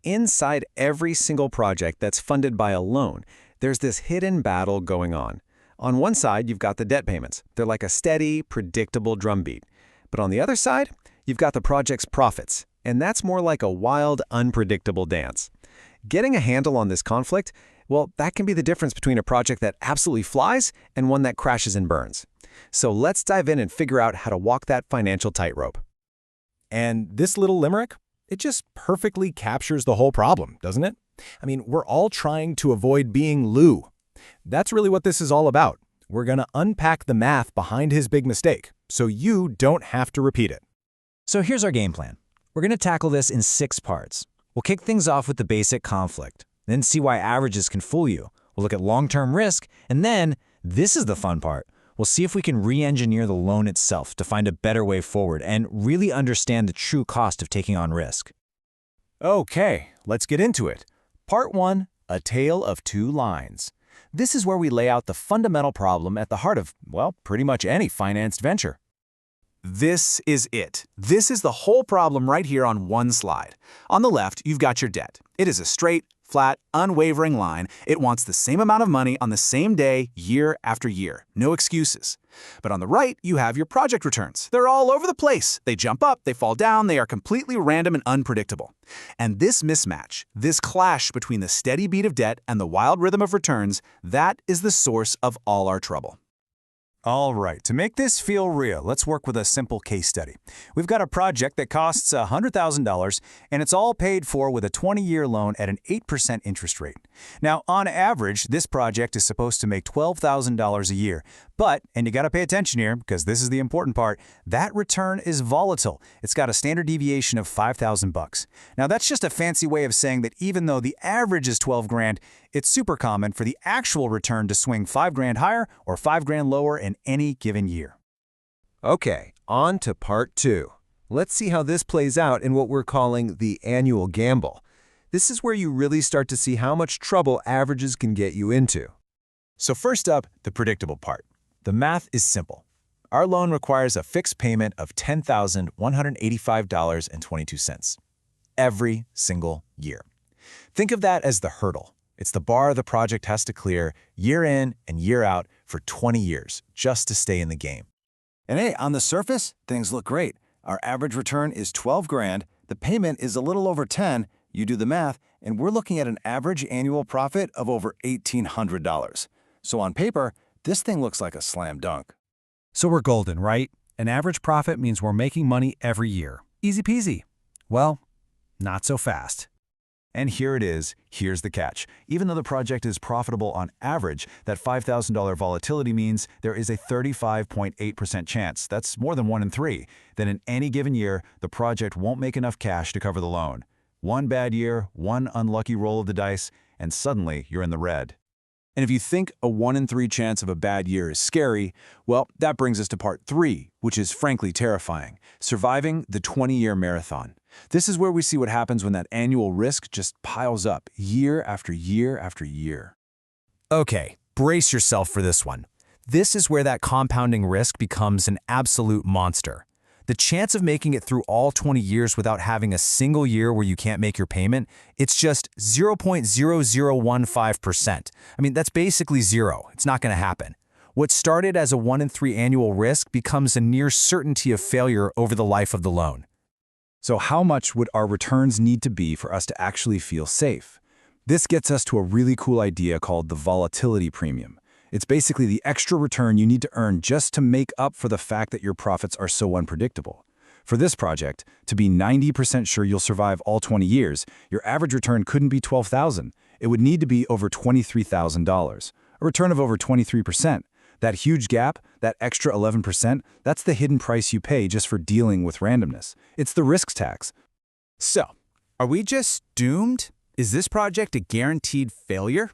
Inside every single project that's funded by a loan, there's this hidden battle going on. On one side, you've got the debt payments. They're like a steady, predictable drumbeat. But on the other side, you've got the project's profits, and that's more like a wild, unpredictable dance. Getting a handle on this conflict, well, that can be the difference between a project that absolutely flies and one that crashes and burns. So let's dive in and figure out how to walk that financial tightrope. And this little limerick, it just perfectly captures the whole problem, doesn't it? We're all trying to avoid being Lou. That's really what this is all about. We're going to unpack the math behind his big mistake, so you don't have to repeat it. So here's our game plan. We're going to tackle this in 6 parts. We'll kick things off with the basic conflict, then see why averages can fool you. We'll look at long-term risk, and then, this is the fun part, we'll see if we can re-engineer the loan itself to find a better way forward and really understand the true cost of taking on risk. Okay, let's get into it. Part 1, A Tale of Two Lines. This is where we lay out the fundamental problem at the heart of, well, pretty much any financed venture. This is it. This is the whole problem right here on one slide. On the left, you've got your debt. It is a straight, flat, unwavering line. It wants the same amount of money on the same day, year after year. No excuses. But on the right, you have your project returns. They're all over the place. They jump up, they fall down, they are completely random and unpredictable. And this mismatch, this clash between the steady beat of debt and the wild rhythm of returns, that is the source of all our trouble. All right, to make this feel real, let's work with a simple case study. We've got a project that costs $100,000, and it's all paid for with a 20-year loan at an 8% interest rate. Now, on average, this project is supposed to make $12,000 a year. But, and you got to pay attention here, because this is the important part, that return is volatile. It's got a standard deviation of $5,000. Now, that's just a fancy way of saying that even though the average is 12 grand, it's super common for the actual return to swing 5 grand higher or 5 grand lower in any given year. Okay, on to part 2. Let's see how this plays out in what we're calling the annual gamble. This is where you really start to see how much trouble averages can get you into. So first up, the predictable part. The math is simple. Our loan requires a fixed payment of $10,185.22 every single year. Think of that as the hurdle. It's the bar the project has to clear year in and year out for 20 years just to stay in the game. And hey, on the surface, things look great. Our average return is 12 grand, the payment is a little over 10, you do the math, and we're looking at an average annual profit of over $1,800. So on paper, this thing looks like a slam dunk. So we're golden, right? An average profit means we're making money every year. Easy peasy. Well, not so fast. And here it is. Here's the catch. Even though the project is profitable on average, that $5,000 volatility means there is a 35.8% chance, that's more than 1 in 3, that in any given year, the project won't make enough cash to cover the loan. One bad year, one unlucky roll of the dice, and suddenly you're in the red. And if you think a 1 in 3 chance of a bad year is scary, well, that brings us to part 3, which is frankly terrifying, surviving the 20-year marathon. This is where we see what happens when that annual risk just piles up year after year after year. Okay, brace yourself for this one. This is where that compounding risk becomes an absolute monster. The chance of making it through all 20 years without having a single year where you can't make your payment, it's just 0.0015%. That's basically zero. It's not going to happen. What started as a 1 in 3 annual risk becomes a near certainty of failure over the life of the loan. So how much would our returns need to be for us to actually feel safe? This gets us to a really cool idea called the volatility premium. It's basically the extra return you need to earn just to make up for the fact that your profits are so unpredictable. For this project, to be 90% sure you'll survive all 20 years, your average return couldn't be $12,000. It would need to be over $23,000, a return of over 23%. That huge gap, that extra 11%, that's the hidden price you pay just for dealing with randomness. It's the risk tax. So, are we just doomed? Is this project a guaranteed failure?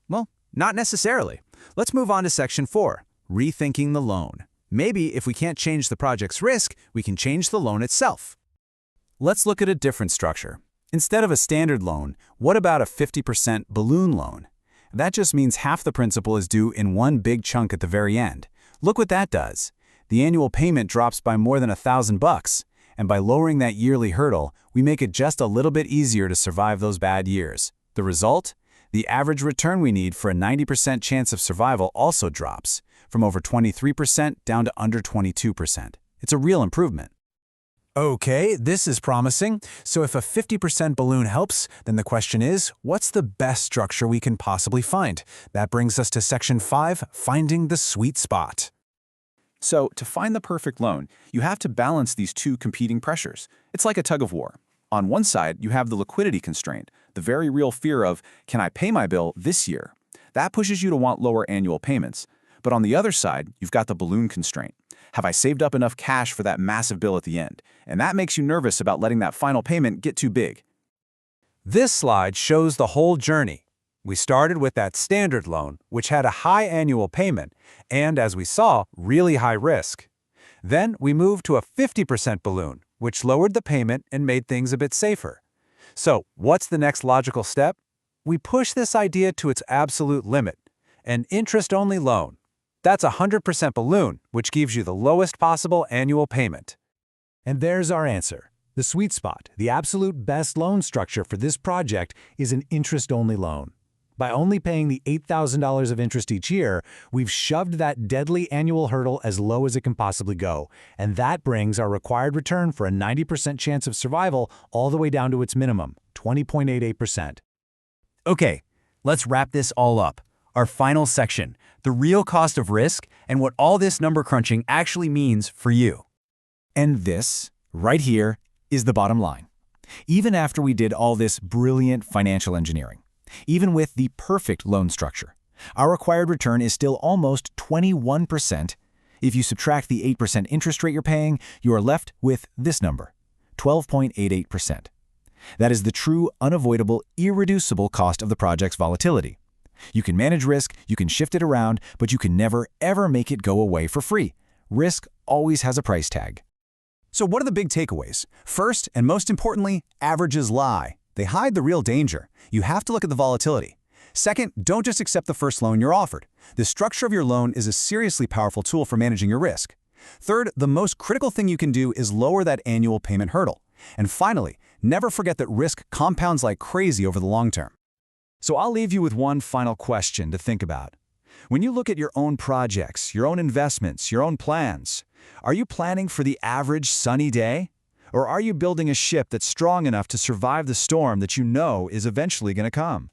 Well, not necessarily. Let's move on to Section 4, Rethinking the Loan. Maybe if we can't change the project's risk, we can change the loan itself. Let's look at a different structure. Instead of a standard loan, what about a 50% balloon loan? That just means half the principal is due in one big chunk at the very end. Look what that does. The annual payment drops by more than $1,000, And by lowering that yearly hurdle, we make it just a little bit easier to survive those bad years. The result? The average return we need for a 90% chance of survival also drops, from over 23% down to under 22%. It's a real improvement. Okay, this is promising. So if a 50% balloon helps, then the question is, what's the best structure we can possibly find? That brings us to Section 5, Finding the Sweet Spot. So, to find the perfect loan, you have to balance these two competing pressures. It's like a tug of war. On one side, you have the liquidity constraint, the very real fear of, can I pay my bill this year? That pushes you to want lower annual payments. But on the other side, you've got the balloon constraint. Have I saved up enough cash for that massive bill at the end? And that makes you nervous about letting that final payment get too big. This slide shows the whole journey. We started with that standard loan, which had a high annual payment and, as we saw, really high risk. Then we moved to a 50% balloon, which lowered the payment and made things a bit safer. So, what's the next logical step? We push this idea to its absolute limit, an interest-only loan. That's a 100% balloon, which gives you the lowest possible annual payment. And there's our answer. The sweet spot, the absolute best loan structure for this project, is an interest-only loan. By only paying the $8,000 of interest each year, we've shoved that deadly annual hurdle as low as it can possibly go, and that brings our required return for a 90% chance of survival all the way down to its minimum, 20.88%. Okay, let's wrap this all up. Our final section, the real cost of risk and what all this number crunching actually means for you. And this, right here, is the bottom line. Even after we did all this brilliant financial engineering, even with the perfect loan structure, our required return is still almost 21%. If you subtract the 8% interest rate you're paying, you are left with this number, 12.88%. That is the true, unavoidable, irreducible cost of the project's volatility. You can manage risk, you can shift it around, but you can never, ever make it go away for free. Risk always has a price tag. So what are the big takeaways? First, and most importantly, averages lie. They hide the real danger. You have to look at the volatility. Second, don't just accept the first loan you're offered. The structure of your loan is a seriously powerful tool for managing your risk. Third, the most critical thing you can do is lower that annual payment hurdle. And finally, never forget that risk compounds like crazy over the long term. So I'll leave you with one final question to think about. When you look at your own projects, your own investments, your own plans, are you planning for the average sunny day? Or are you building a ship that's strong enough to survive the storm that you know is eventually going to come?